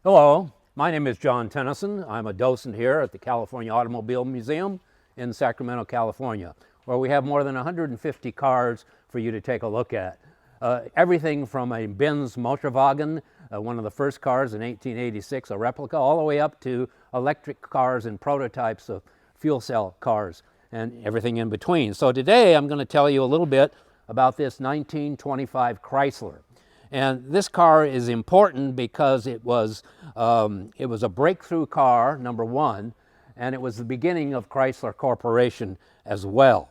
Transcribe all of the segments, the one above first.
Hello, my name is John Tennyson. I'm a docent here at the California Automobile Museum in Sacramento, California, where we have more than 150 cars for you to take a look at. Everything from a Benz Motorwagen, one of the first cars in 1886, a replica, all the way up to electric cars and prototypes of fuel cell cars and everything in between. So today I'm going to tell you a little bit about this 1925 Chrysler. And this car is important because it was a breakthrough car, number one, and it was the beginning of Chrysler Corporation as well.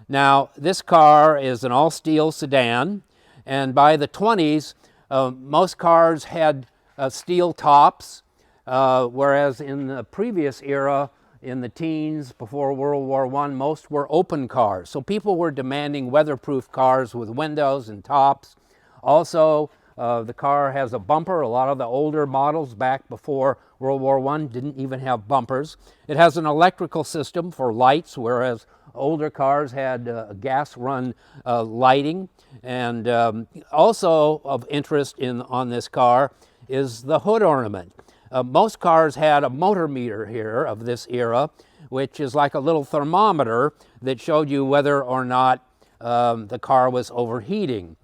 Now, this car is an all-steel sedan, and by the 20s, most cars had steel tops, whereas in the previous era, in the teens, before World War I, most were open cars. So people were demanding weatherproof cars with windows and tops. Also, the car has a bumper. A lot of the older models back before World War I didn't even have bumpers. It has an electrical system for lights, whereas older cars had gas-run lighting. And also of interest on this car is the hood ornament. Most cars had a motor meter here of this era, which is like a little thermometer that showed you whether or not the car was overheating.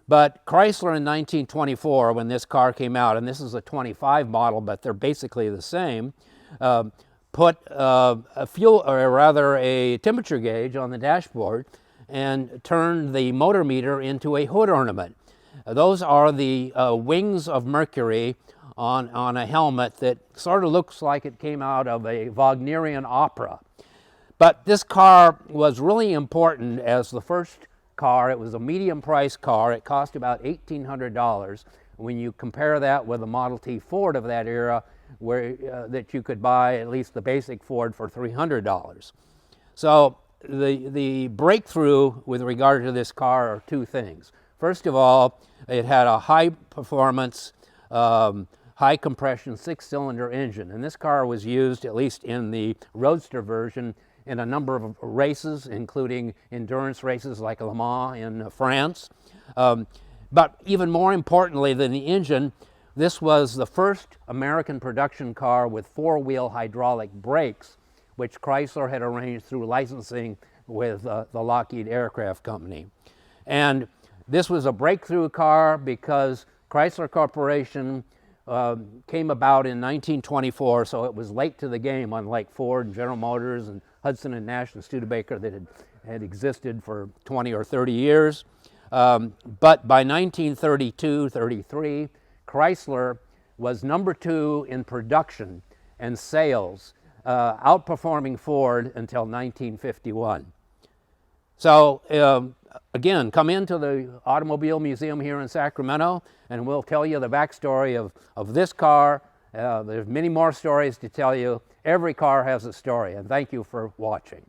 But Chrysler in 1924, when this car came out, and this is a 25 model, but they're basically the same, put a fuel, or rather a temperature gauge on the dashboard and turned the motor meter into a hood ornament. Those are the wings of Mercury on a helmet that sort of looks like it came out of a Wagnerian opera. But this car was really important as the first car. It was a medium price car. It cost about $1,800. When you compare that with a Model T Ford of that era, where that you could buy at least the basic Ford for $300. So the breakthrough with regard to this car are two things. First of all, it had a high performance, high compression 6-cylinder engine, and this car was used, at least in the Roadster version, in a number of races, including endurance races like Le Mans in France. But even more importantly than the engine, this was the first American production car with four-wheel hydraulic brakes, which Chrysler had arranged through licensing with the Lockheed Aircraft Company. And this was a breakthrough car because Chrysler Corporation came about in 1924, so it was late to the game, unlike Ford and General Motors and Hudson and Nash and Studebaker that had existed for 20 or 30 years. But by 1932-33, Chrysler was number 2 in production and sales, outperforming Ford until 1951. So again, come into the Automobile Museum here in Sacramento and we'll tell you the backstory of this car. There's many more stories to tell you. Every car has a story, and thank you for watching.